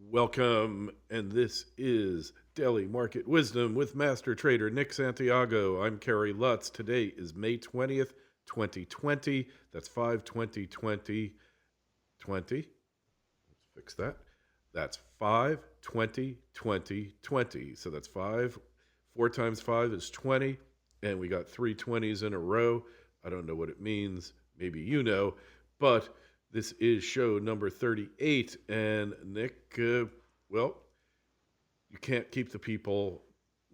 Welcome, and this is Daily Market Wisdom with Master Trader Nick Santiago. I'm Kerry Lutz. Today is May 20th, 2020. That's 5/20/2020. Let's fix that. That's 5/20/2020. So that's 5. 4 times 5 is 20, and we got 3 20s in a row. I don't know what it means. Maybe you know, but this is show number 38, and Nick, well, you can't keep the people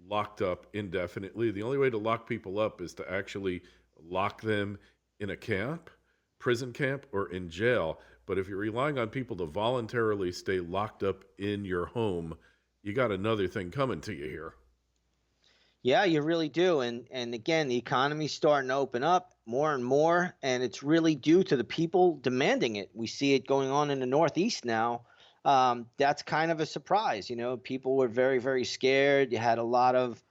locked up indefinitely. The only way to lock people up is to actually lock them in a camp, prison camp, or in jail. But if you're relying on people to voluntarily stay locked up in your home, you got another thing coming to you here. Yeah, you really do. And again, the economy's starting to open up more and more, and it's really due to the people demanding it. We see it going on in the Northeast now. That's kind of a surprise. People were very, very scared. You had a lot of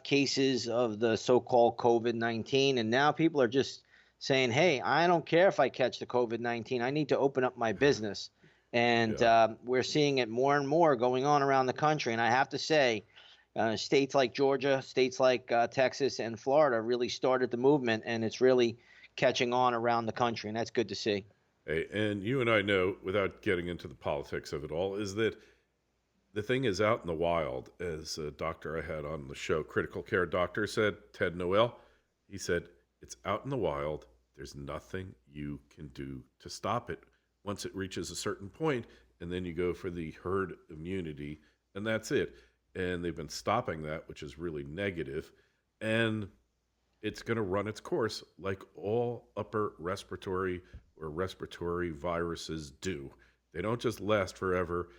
cases of the so-called COVID-19, and now people are just saying, "Hey, I don't care if I catch the COVID-19. I need to open up my business." And Yeah. we're seeing it more and more going on around the country. And I have to say, states like Georgia, states like Texas and Florida really started the movement, and it's really catching on around the country, and that's good to see. Hey, and you and I know, without getting into the politics of it all, is that the thing is out in the wild. As a doctor I had on the show, critical care doctor, said, Ted Noel, he said, it's out in the wild. There's nothing you can do to stop it once it reaches a certain point, and then you go for the herd immunity, and that's it. And they've been stopping that, which is really negative, and it's going to run its course like all upper respiratory or respiratory viruses do. They don't just last forever.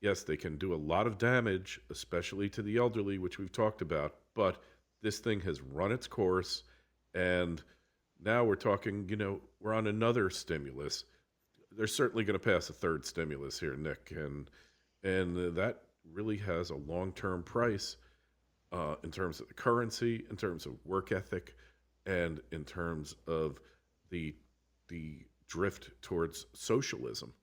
Yes, they can do a lot of damage, especially to the elderly, which we've talked about, but this thing has run its course, and now we're talking, we're on another stimulus. They're certainly going to pass a third stimulus here, Nick, and that really has a long-term price in terms of the currency, in terms of work ethic, and in terms of the drift towards socialism.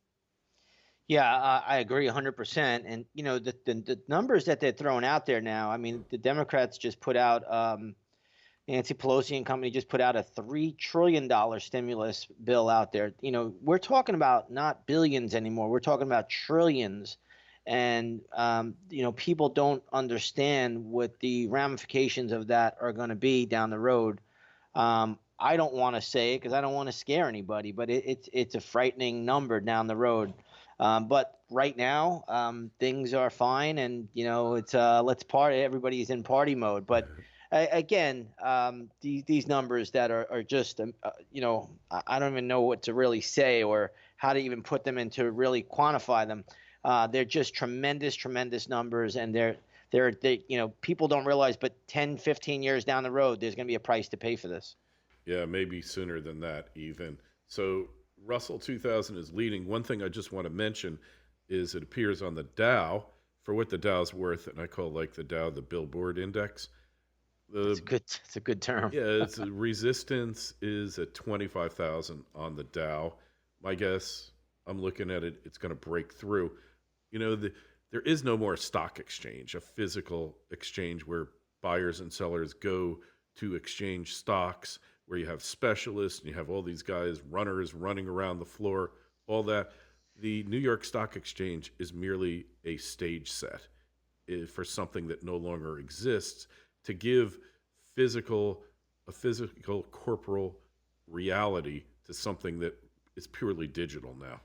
Yeah, I agree 100%. And the numbers that they're throwing out there now. I mean, the Democrats just put out Nancy Pelosi and company just put out a $3 trillion stimulus bill out there. We're talking about not billions anymore. We're talking about trillions. And people don't understand what the ramifications of that are going to be down the road. I don't want to say it because I don't want to scare anybody, but it's a frightening number down the road. But right now, things are fine, and it's let's party. Everybody's in party mode. But again, these numbers that are just I don't even know what to really say or how to even put them into really quantify them. They're just tremendous, tremendous numbers, and people don't realize, but 10, 15 years down the road, there's going to be a price to pay for this. Yeah, maybe sooner than that even. So Russell 2000 is leading. One thing I just want to mention is it appears on the Dow, for what the Dow's worth, and I call like the Dow the Billboard Index. It's The it's a good term. Yeah, it's resistance is at 25,000 on the Dow. My guess, I'm looking at it, it's going to break through. There is no more stock exchange, a physical exchange where buyers and sellers go to exchange stocks, where you have specialists and you have all these guys, runners running around the floor, all that. The New York Stock Exchange is merely a stage set for something that no longer exists to give a physical corporal reality to something that is purely digital now.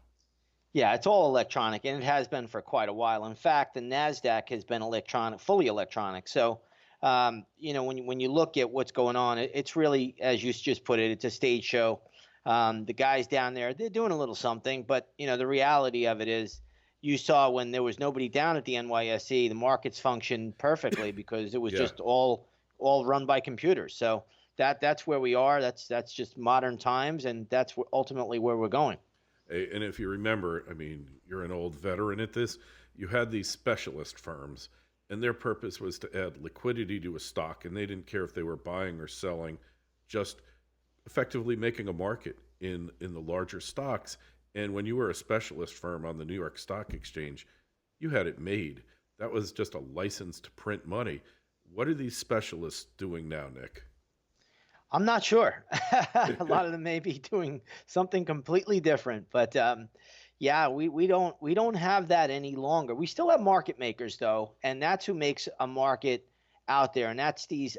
Yeah, it's all electronic, and it has been for quite a while. In fact, the Nasdaq has been electronic, fully electronic. So, when you look at what's going on, it's really, as you just put it, it's a stage show. The guys down there, they're doing a little something, but the reality of it is, you saw when there was nobody down at the NYSE, the markets functioned perfectly because it was Yeah. just all run by computers. So that's where we are. That's just modern times, and that's ultimately where we're going. And if you remember, I mean, you're an old veteran at this, you had these specialist firms, and their purpose was to add liquidity to a stock, and they didn't care if they were buying or selling, just effectively making a market in the larger stocks. And when you were a specialist firm on the New York Stock Exchange, you had it made. That was just a license to print money. What are these specialists doing now, Nick? I'm not sure. A lot of them may be doing something completely different, but yeah, we don't have that any longer. We still have market makers though, and that's who makes a market out there, and that's these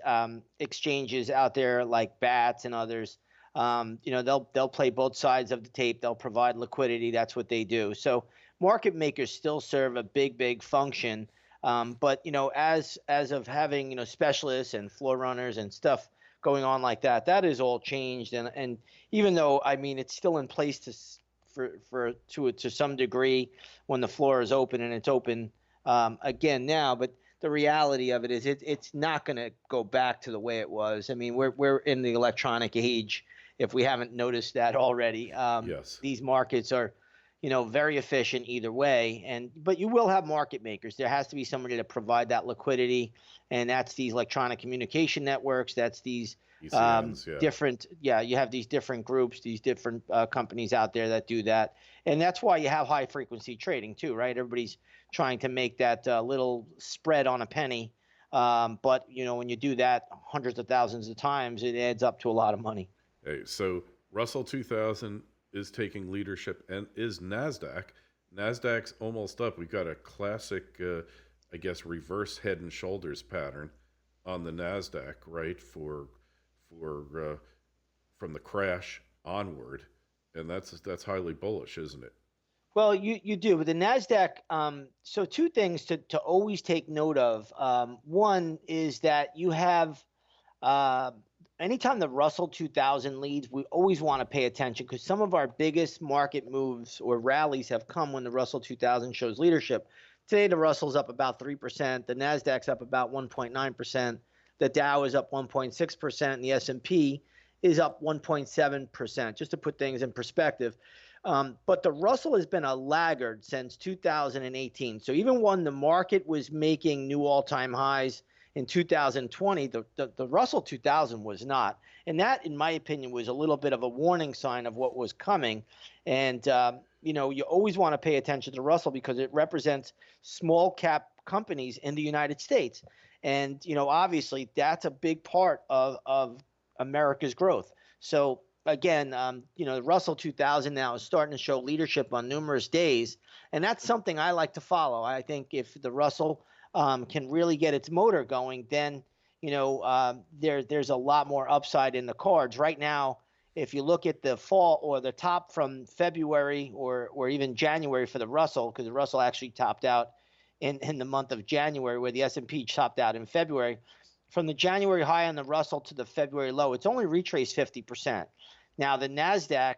exchanges out there like Bats and others. They'll play both sides of the tape. They'll provide liquidity. That's what they do. So market makers still serve a big function. But as of having specialists and floor runners and stuff going on like that, that is all changed. And even though I mean it's still in place to some degree when the floor is open, and it's open again now, but the reality of it is it's not going to go back to the way it was. I mean, we're in the electronic age, if we haven't noticed that already. Yes. These markets are very efficient either way. But you will have market makers. There has to be somebody to provide that liquidity, and that's these electronic communication networks. That's these ECNs, yeah. different. Yeah, you have these different groups, these different companies out there that do that, and that's why you have high frequency trading too, right? Everybody's trying to make that little spread on a penny. But when you do that hundreds of thousands of times, it adds up to a lot of money. Hey, so Russell 2000 is taking leadership, and is NASDAQ. NASDAQ's almost up. We've got a classic, I guess, reverse head and shoulders pattern on the NASDAQ, right, for from the crash onward, and that's highly bullish, isn't it? Well, you do. With the NASDAQ, so two things to always take note of. One is that you have anytime the Russell 2000 leads, we always want to pay attention, because some of our biggest market moves or rallies have come when the Russell 2000 shows leadership. Today, the Russell's up about 3%. The NASDAQ's up about 1.9%. The Dow is up 1.6%. And the S&P is up 1.7%, just to put things in perspective. But the Russell has been a laggard since 2018. So even when the market was making new all-time highs in 2020, the Russell 2000 was not. And that, in my opinion, was a little bit of a warning sign of what was coming. And, you always want to pay attention to Russell, because it represents small cap companies in the United States. And, obviously, that's a big part of America's growth. So, again, the Russell 2000 now is starting to show leadership on numerous days. And that's something I like to follow. I think if the Russell can really get its motor going, then there's a lot more upside in the cards. Right now, if you look at the fall or the top from February or even January for the Russell, because the Russell actually topped out in the month of January, where the S&P topped out in February. From the January high on the Russell to the February low, it's only retraced 50%. Now, the NASDAQ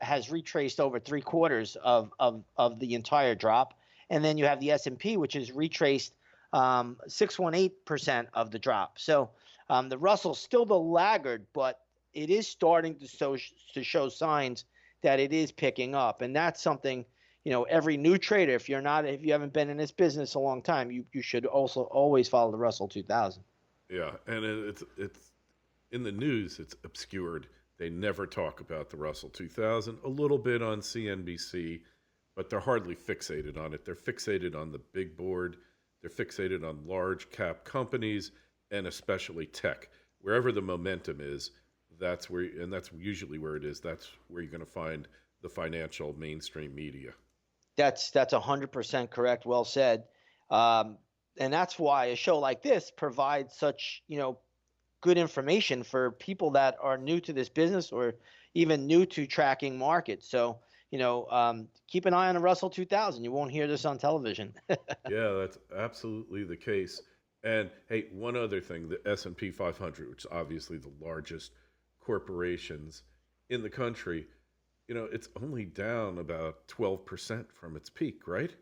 has retraced over 3/4 of the entire drop. And then you have the S&P, which has retraced 6.18% of the drop. So the Russell's still the laggard, but it is starting to show signs that it is picking up. And that's something, every new trader, if you haven't been in this business a long time, you should also always follow the Russell 2000. Yeah, and it's in the news, it's obscured. They never talk about the Russell 2000, a little bit on CNBC, but they're hardly fixated on it. They're fixated on the big board. They're fixated on large cap companies, and especially tech. Wherever the momentum is, that's usually where it is. That's where you're going to find the financial mainstream media. That's 100% correct. Well said. And that's why a show like this provides such, good information for people that are new to this business or even new to tracking markets. So, keep an eye on the Russell 2000. You won't hear this on television. Yeah, that's absolutely the case. And hey, one other thing, the S&P 500, which is obviously the largest corporations in the country, it's only down about 12% from its peak, right?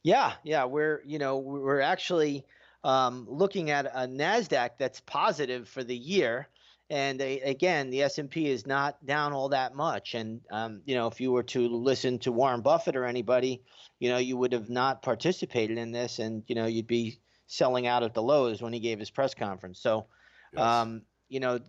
Yeah. We're actually looking at a NASDAQ that's positive for the year. And again, the S&P is not down all that much. And, if you were to listen to Warren Buffett or anybody, you would have not participated in this, and, you'd be selling out at the lows when he gave his press conference. So, Yes.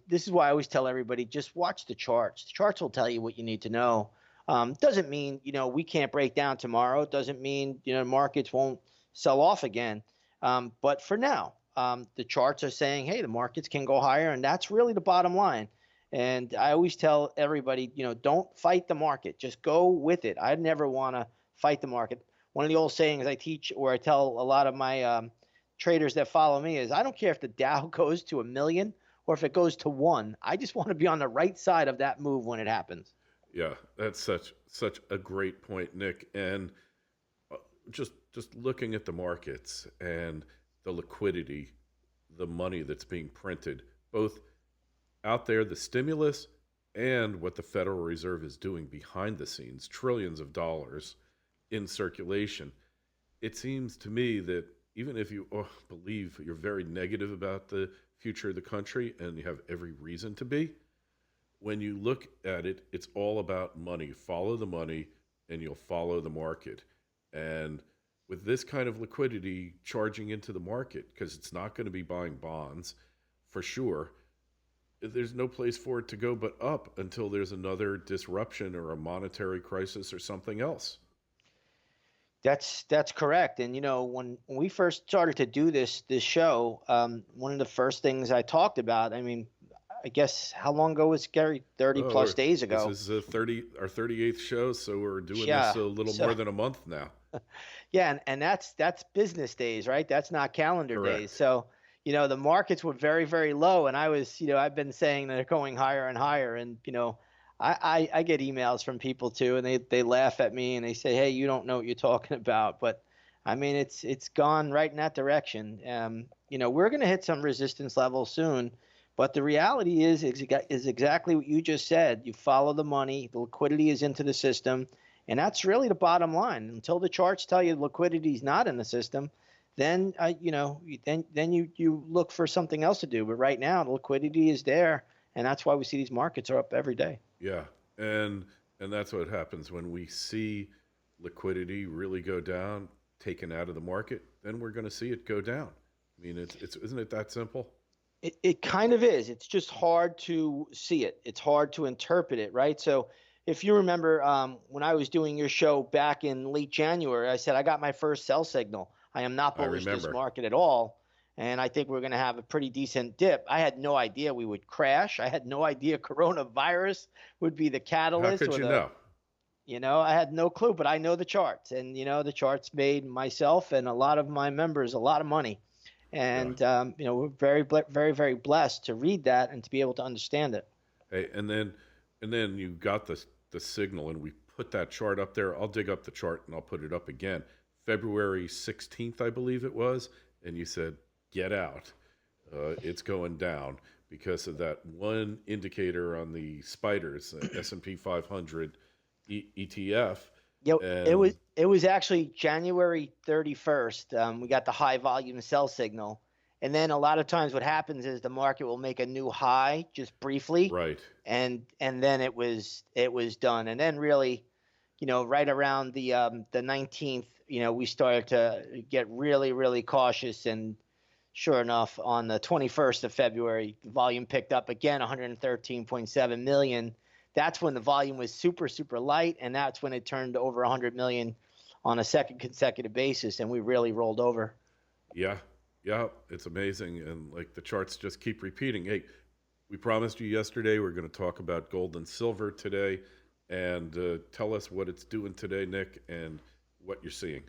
this is why I always tell everybody, just watch the charts. The charts will tell you what you need to know. Doesn't mean, we can't break down tomorrow. Doesn't mean, markets won't sell off again. But for now, the charts are saying, hey, the markets can go higher, and that's really the bottom line. And I always tell everybody, don't fight the market. Just go with it. I never want to fight the market. One of the old sayings I teach, or I tell a lot of my traders that follow me, is I don't care if the Dow goes to 1 million or if it goes to one. I just want to be on the right side of that move when it happens. Yeah, that's such a great point, Nick. And uh, just looking at the markets and the liquidity, the money that's being printed, both out there, the stimulus, and what the Federal Reserve is doing behind the scenes, trillions of dollars in circulation. It seems to me that even if you believe you're very negative about the future of the country, and you have every reason to be, when you look at it, it's all about money. Follow the money, and you'll follow the market. And with this kind of liquidity charging into the market, because it's not going to be buying bonds for sure, there's no place for it to go but up until there's another disruption or a monetary crisis or something else. That's correct. And when we first started to do this show, one of the first things I talked about, I mean, I guess how long ago was Kerry? 30 Oh, plus days this ago. is our 38th show, so we're doing Yeah. this a little So more than a month now. yeah, and that's business days, right? That's not calendar days. Correct. So, the markets were very, very low, and I was, I've been saying they're going higher and higher, and I get emails from people too, and they laugh at me and they say, hey, you don't know what you're talking about, but I mean, it's gone right in that direction. We're going to hit some resistance levels soon, but the reality is exactly what you just said. You follow the money, the liquidity is into the system, and that's really the bottom line. Until the charts tell you liquidity is not in the system, then then you look for something else to do. But right now, the liquidity is there, and that's why we see these markets are up every day. Yeah, and that's what happens when we see liquidity really go down, taken out of the market. Then we're going to see it go down. I mean, it's isn't it that simple? It kind of is. It's just hard to see it. It's hard to interpret it, right? So if you remember, when I was doing your show back in late January, I said I got my first sell signal. I am not I bullish this remember. market at all, and I think we're going to have a pretty decent dip. I had no idea we would crash. I had no idea coronavirus would be the How catalyst could or you know? I had no clue, but I know the charts, and the charts made myself and a lot of my members a lot of money. Yeah. And we're very, very blessed to read that and to be able to understand it. Hey, and then you got the signal, and we put that chart up there. I'll dig up the chart and I'll put it up again. February 16th, I believe it was, and you said, "Get out. It's going down because of that one indicator on the spiders, S&P 500 ETF." Yo, it was And it was actually January 31st. We got the high volume sell signal, and then a lot of times what happens is the market will make a new high just briefly, right, and then it was done. And then really, right around the 19th, we started to get really, really cautious, and sure enough, on the 21st of February, the volume picked up again, 113.7 million. That's when the volume was super, super light, and that's when it turned to over 100 million on a second consecutive basis, and we really rolled over. yeah, yeah, it's amazing, and like the charts just keep repeating. Hey, we promised you yesterday we're going to talk about gold and silver today, and tell us what it's doing today, Nick, and what you're seeing.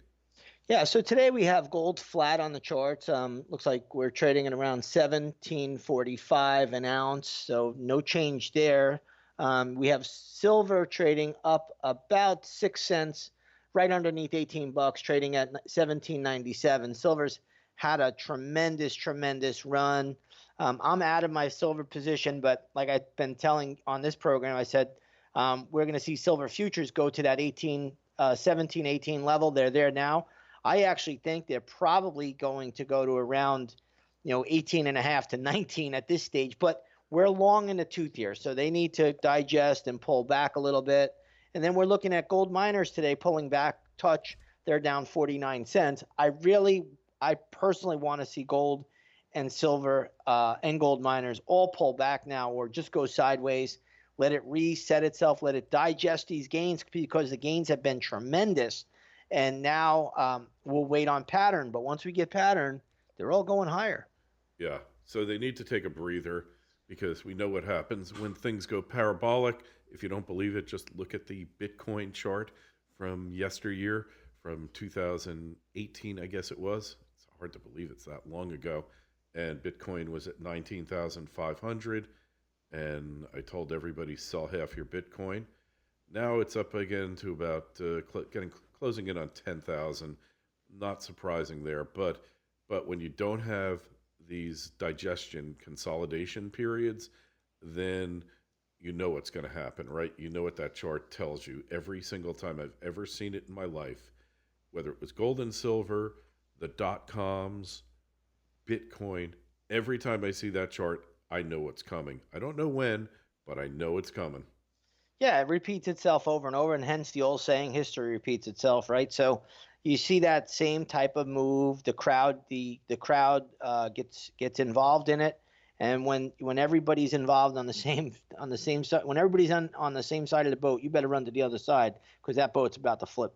Yeah, so today we have gold flat on the charts. Looks like we're trading at around 1745 an ounce, so no change there. We have silver trading up about 6 cents, right underneath 18 bucks, trading at 1797. Silver's had a tremendous, tremendous run. I'm out of my silver position, but like I've been telling on this program, I said we're going to see silver futures go to that 17, 18 level. They're there now. I actually think they're probably going to go to around, 18 and a half to 19 at this stage, but we're long in the tooth here. So they need to digest and pull back a little bit. And then we're looking at gold miners today pulling back touch. They're down 49 cents. I personally want to see gold and silver and gold miners all pull back now or just go sideways. let it reset itself, let it digest these gains, because the gains have been tremendous. And now we'll wait on pattern. But once we get pattern, they're all going higher. Yeah. So they need to take a breather because we know what happens when things go parabolic. If you don't believe it, just look at the Bitcoin chart from yesteryear, from 2018, I guess it was. It's hard to believe it's that long ago. And Bitcoin was at 19,500. And I told everybody sell half your Bitcoin. Now it's up again to about closing in on 10,000. Not surprising there, but when you don't have these digestion consolidation periods, then you know what's going to happen, right? You know what that chart tells you. Every single time I've ever seen it in my life, whether it was gold and silver, the dot coms, Bitcoin, every time I see that chart, I know what's coming. I don't know when, but I know it's coming. Yeah, it repeats itself over and over, and hence the old saying, history repeats itself, right? So you see that same type of move. The crowd gets involved in it, and when everybody's involved on the same side, when everybody's on the same side of the boat, you better run to the other side because that boat's about to flip.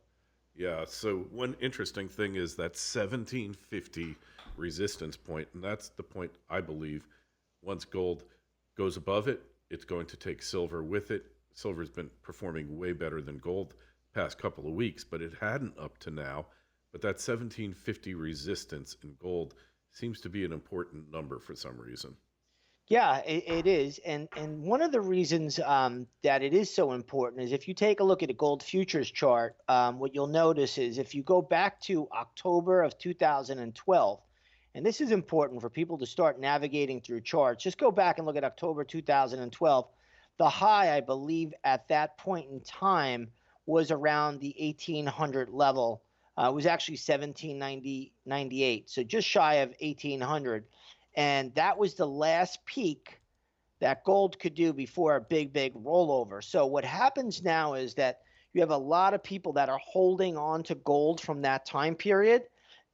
Yeah, so one interesting thing is that 1750 resistance point, and that's the point I believe once gold goes above it, it's going to take silver with it. Silver's been performing way better than gold past couple of weeks, but it hadn't up to now. But that 1750 resistance in gold seems to be an important number for some reason. Yeah, it is, and one of the reasons that it is so important is if you take a look at a gold futures chart, what you'll notice is if you go back to October of 2012, and this is important for people to start navigating through charts. Just go back and look at October 2012. The high, I believe, at that point in time was around the 1800 level. It was actually 1798, so just shy of 1800, and that was the last peak that gold could do before a big rollover. So what happens now is that you have a lot of people that are holding on to gold from that time period,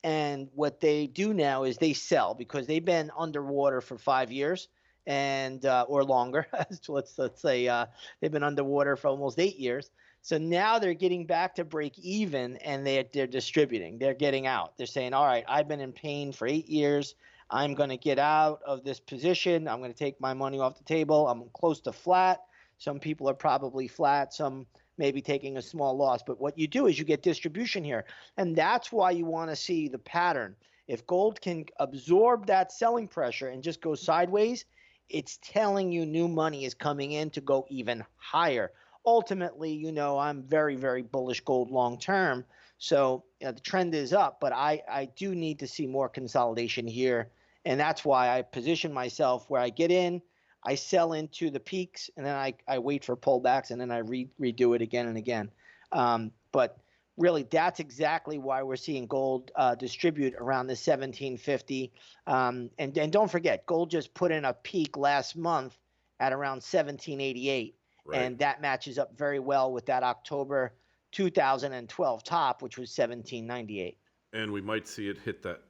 and what they do now is they sell because they've been underwater for 5 years and or longer. So let's say they've been underwater for almost 8 years. So now they're getting back to break even, and they're distributing. They're getting out. They're saying, all right, I've been in pain for 8 years. I'm going to get out of this position. I'm going to take my money off the table. I'm close to flat. Some people are probably flat. Some maybe taking a small loss. But what you do is you get distribution here. And that's why you want to see the pattern. If gold can absorb that selling pressure and just go sideways, it's telling you new money is coming in to go even higher. Ultimately, I'm very bullish gold long term. So the trend is up, but I do need to see more consolidation here. And that's why I position myself where I get in, I sell into the peaks, and then I wait for pullbacks, and then I redo it again and again. But really, that's exactly why we're seeing gold distribute around the 1750. And don't forget, gold just put in a peak last month at around 1788. Right. And that matches up very well with that October 2012 top, which was 1798. And we might see it hit that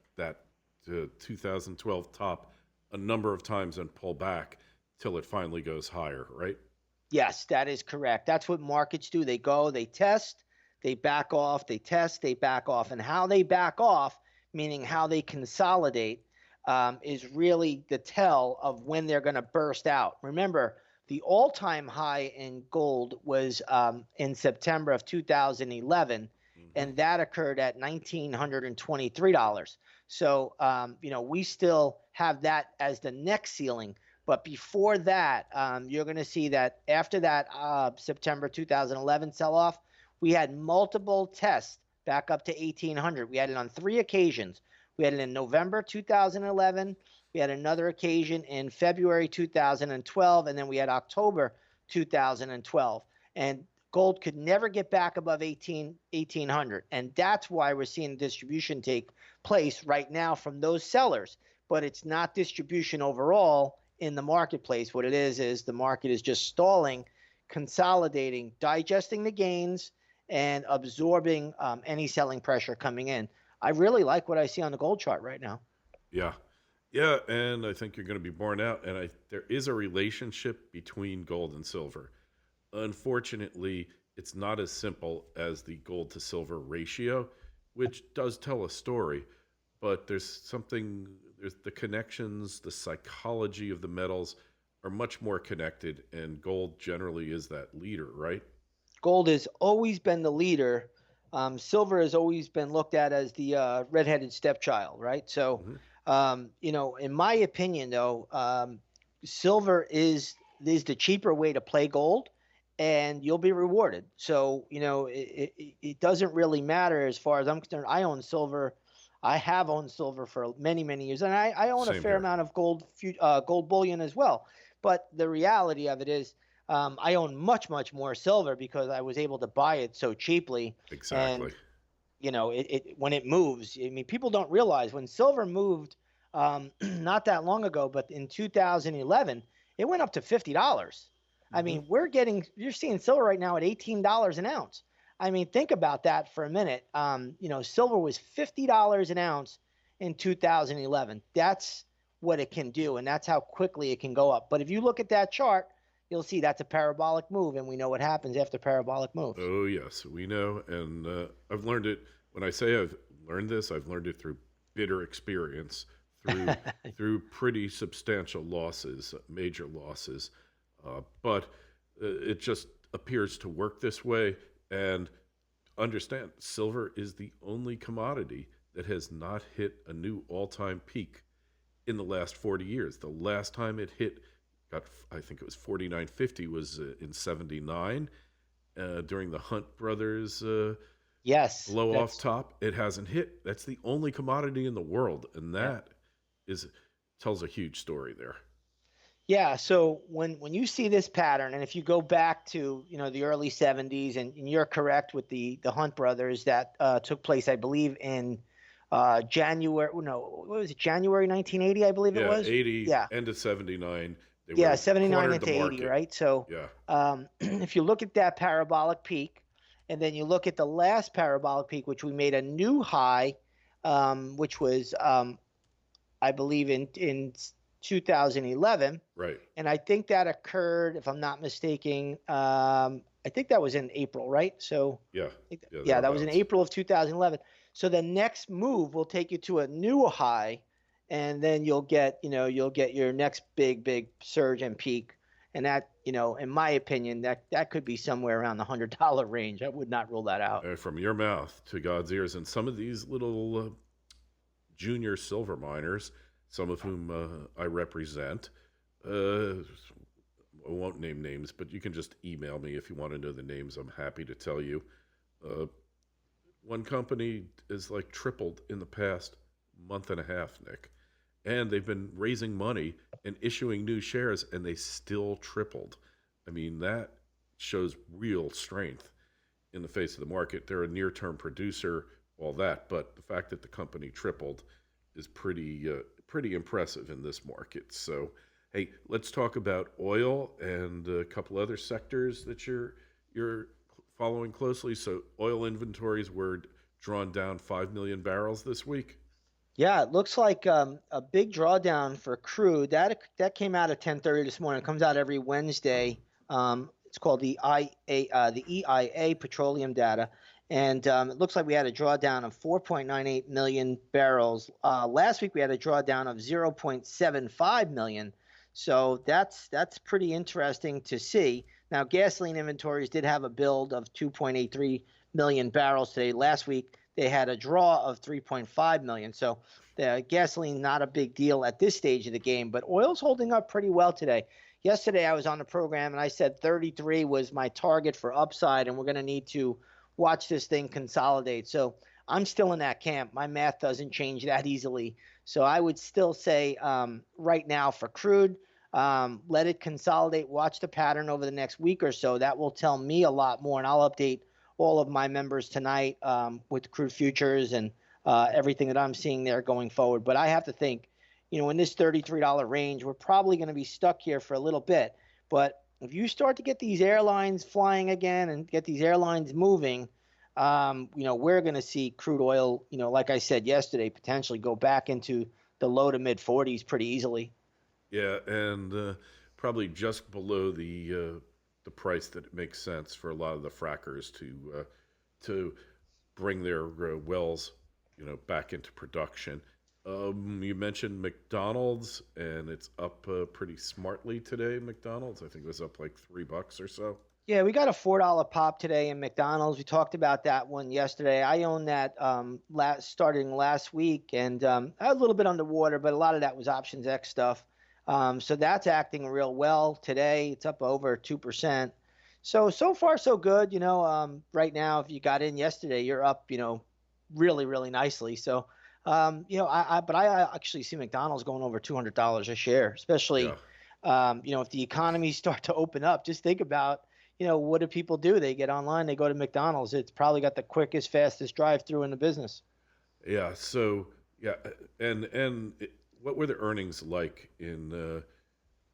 2012 top a number of times and pull back till it finally goes higher, right? Yes, that is correct. That's what markets do. They go, they test, they back off, they test, they back off. And how they back off, meaning how they consolidate, is really the tell of when they're going to burst out. Remember, the all-time high in gold was in September of 2011, Mm-hmm. and that occurred at $1,923. So, we still have that as the next ceiling. But before that, you're going to see that after that September 2011 sell-off, we had multiple tests back up to 1800. We had it on 3 occasions. We had it in November 2011. We had another occasion in February 2012, and then we had October 2012. And gold could never get back above 1800. And that's why we're seeing distribution take place right now from those sellers. But it's not distribution overall in the marketplace. What it is the market is just stalling, consolidating, digesting the gains, and absorbing any selling pressure coming in. I really like what I see on the gold chart right now. Yeah. Yeah, and I think you're going to be borne out. And there is a relationship between gold and silver. Unfortunately, it's not as simple as the gold to silver ratio, which does tell a story. But there's the connections, the psychology of the metals are much more connected, and gold generally is that leader, right? Gold has always been the leader. Silver has always been looked at as the redheaded stepchild, right? So, Hmm. in my opinion, though, silver is the cheaper way to play gold, and you'll be rewarded. So, it doesn't really matter as far as I'm concerned. I own silver. I have owned silver for many, many years, and I own a Same fair here. amount of gold bullion as well. But the reality of it is, I own much, much more silver because I was able to buy it so cheaply. Exactly. And when it moves, I mean, people don't realize when silver moved not that long ago, but in 2011, it went up to $50. I Hmm. mean, you're seeing silver right now at $18 an ounce. I mean, think about that for a minute. Silver was $50 an ounce in 2011. That's what it can do, and that's how quickly it can go up. But if you look at that chart, you'll see that's a parabolic move, and we know what happens after parabolic moves. Oh, yes, we know. And I've learned it. When I say I've learned this, I've learned it through bitter experience, through through pretty substantial losses, major losses. But it just appears to work this way. And understand, silver is the only commodity that has not hit a new all-time peak in the last 40 years. The last time it hit, I think it was 49.50, was in 79 during the Hunt brothers Yes, blow off that's top. It hasn't hit. That's the only commodity in the world, and yeah. that is tells a huge story there. Yeah, so when you see this pattern, and if you go back to the early '70s, and you're correct with the Hunt brothers that took place, I believe, in January. No, what was it? January 1980, I believe it Yeah, was. 80, Yeah, end of 79, they yeah, were 79 cornered the into 80, market. right? So Yeah, if you look at that parabolic peak, and then you look at the last parabolic peak, which we made a new high, which was I believe in 2011. right. And I think that occurred, if I'm not mistaken. I think that was in April, right? So, Yeah, yeah, yeah, that was in thereabouts. April of 2011. So the next move will take you to a new high, and then you'll get your next big surge and peak, and that in my opinion, that could be somewhere around the $100 range. I would not rule that out. From your mouth to God's ears, and some of these little junior silver miners, some of whom I represent. I won't name names, but you can just email me if you want to know the names. I'm happy to tell you. Uh, one company is like tripled in the past month and a half, Nick. And they've been raising money and issuing new shares, and they still tripled. I mean, that shows real strength in the face of the market. They're a near term producer, all that, but the fact that the company tripled is pretty impressive in this market. So, hey, let's talk about oil and a couple other sectors that you're following closely. So, oil inventories were drawn down 5 million barrels this week. Yeah, it looks like a big drawdown for crude. That came out at 10:30 this morning. It comes out every Wednesday. It's called the EIA petroleum data, and it looks like we had a drawdown of 4.98 million barrels. Last week we had a drawdown of 0.75 million. So that's pretty interesting to see. Now gasoline inventories did have a build of 2.83 million barrels today. Last week they had a draw of 3.5 million. So the gasoline not a big deal at this stage of the game, but oil's holding up pretty well today. Yesterday I was on the program and I said 33 was my target for upside, and we're going to need to watch this thing consolidate. So I'm still in that camp. My math doesn't change that easily. So I would still say right now for crude, let it consolidate, watch the pattern over the next week or so. That will tell me a lot more, and I'll update all of my members tonight with crude futures and everything that I'm seeing there going forward. But I have to think, in this $33 range, we're probably going to be stuck here for a little bit. But if you start to get these airlines flying again and get these airlines moving, we're going to see crude oil, like I said yesterday, potentially go back into the low to mid 40s pretty easily. Yeah, and probably just below the price that it makes sense for a lot of the frackers to bring their wells, back into production. You mentioned McDonald's, and it's up pretty smartly today. McDonald's, I think, it was up like $3 or so. Yeah, we got a $4 pop today in McDonald's. We talked about that one yesterday. I own that starting last week, and a little bit underwater, but a lot of that was options X stuff. So that's acting real well today. It's up over 2%. So far so good. Right now, if you got in yesterday, you're up, really, really nicely. So, but I actually see McDonald's going over $200 a share, especially, Yeah, if the economies start to open up. Just think about, what do people do? They get online, they go to McDonald's. It's probably got the quickest, fastest drive-through in the business. yeah. So yeah, what were the earnings like in the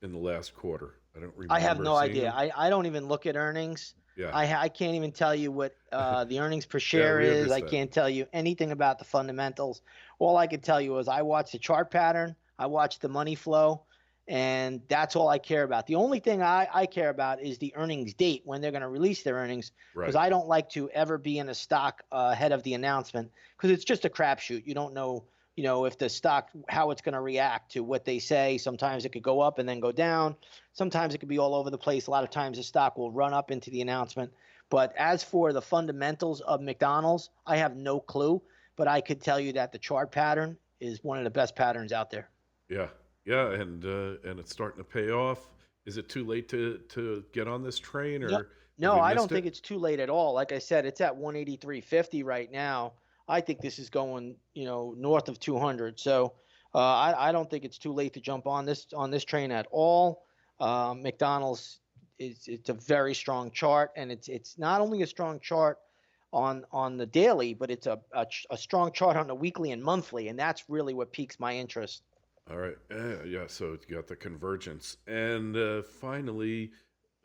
last quarter? I don't I have remember no seeing idea. them. I don't even look at earnings. Yeah, I can't even tell you what the earnings per yeah, share we is. I understand. can't tell you anything about the fundamentals. All I can tell you is I watch the chart pattern, I watch the money flow, and that's all I care about. The only thing I care about is the earnings date when they're going to release their earnings, because Right. I don't like to ever be in a stock ahead of the announcement, because it's just a crapshoot. You don't know. If the stock, how it's going to react to what they say. Sometimes it could go up and then go down. Sometimes it could be all over the place. A lot of times the stock will run up into the announcement. But as for the fundamentals of McDonald's, I have no clue. But I could tell you that the chart pattern is one of the best patterns out there. Yeah, yeah, and it's starting to pay off. Is it too late to get on this train, No, or have no, we I don't missed think it? it's too late at all. Like I said, it's at 183.50 right now. I think this is going, north of 200. So I don't think it's too late to jump on this train at all. McDonald's it's a very strong chart, and it's not only a strong chart on the daily, but it's a strong chart on the weekly and monthly, and that's really what piques my interest. All right. Yeah. So you got the convergence, and finally,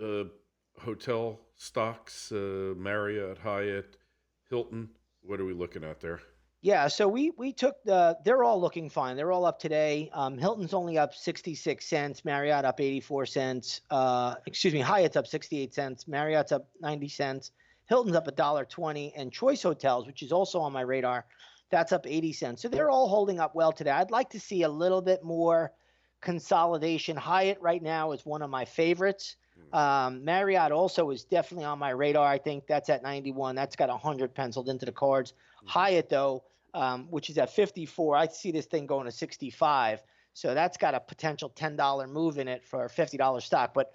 uh, hotel stocks, Marriott, Hyatt, Hilton. What are we looking at there? Yeah, so we took they're all looking fine. They're all up today. Hilton's only up 66 cents, Marriott up 84 cents. Excuse me, Hyatt's up 68 cents, Marriott's up 90 cents, Hilton's up $1.20, and Choice Hotels, which is also on my radar, that's up 80 cents. So they're all holding up well today. I'd like to see a little bit more consolidation. Hyatt right now is one of my favorites. Marriott also is definitely on my radar. I think that's at 91. That's got 100 penciled into the cards. Mm-hmm. Hyatt, though, which is at 54, I see this thing going to 65. So that's got a potential $10 move in it for a $50 stock. But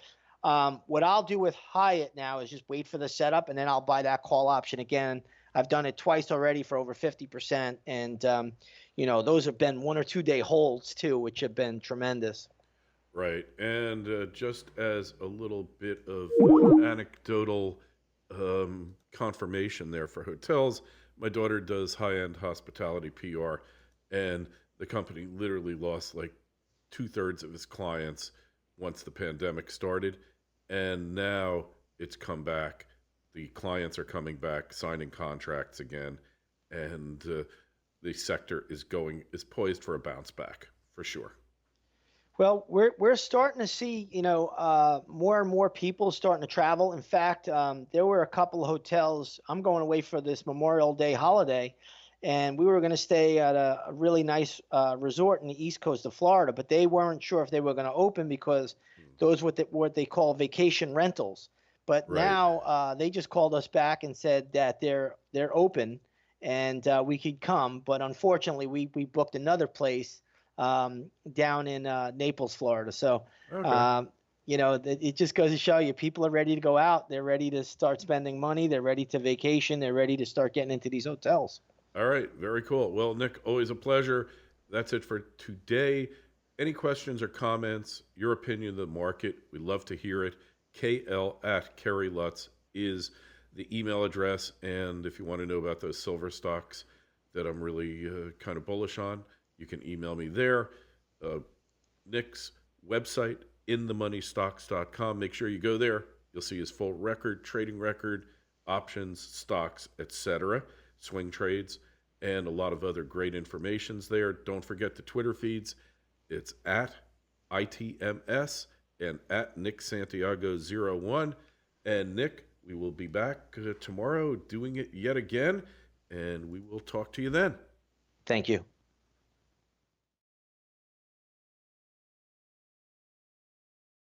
what I'll do with Hyatt now is just wait for the setup, and then I'll buy that call option again. I've done it twice already for over 50%. And, those have been 1 or 2 day holds, too, which have been tremendous. Right. And just as a little bit of anecdotal confirmation there for hotels, my daughter does high end hospitality PR, and the company literally lost like two-thirds of its clients once the pandemic started. And now it's come back. The clients are coming back, signing contracts again, and the sector is poised for a bounce back for sure. Well, we're starting to see, more and more people starting to travel. In fact, there were a couple of hotels. I'm going away for this Memorial Day holiday, and we were going to stay at a really nice resort in the east coast of Florida, but they weren't sure if they were going to open because Hmm. those what they call vacation rentals. But Right. now they just called us back and said that they're open and we could come. But unfortunately, we booked another place down in Naples, Florida. So, Okay. um, it just goes to show you people are ready to go out. They're ready to start spending money. They're ready to vacation. They're ready to start getting into these hotels. All right. Very cool. Well, Nick, always a pleasure. That's it for today. Any questions or comments, your opinion of the market, we'd love to hear it. KL at Kerry Lutz is the email address. And if you want to know about those silver stocks that I'm really kind of bullish on, you can email me there. Uh, Nick's website, inthemoneystocks.com. Make sure you go there. You'll see his full record, trading record, options, stocks, etc., swing trades. and a lot of other great informations there. Don't forget the Twitter feeds. It's at ITMS and at Nick Santiago01. And Nick, we will be back tomorrow doing it yet again, and we will talk to you then. Thank you.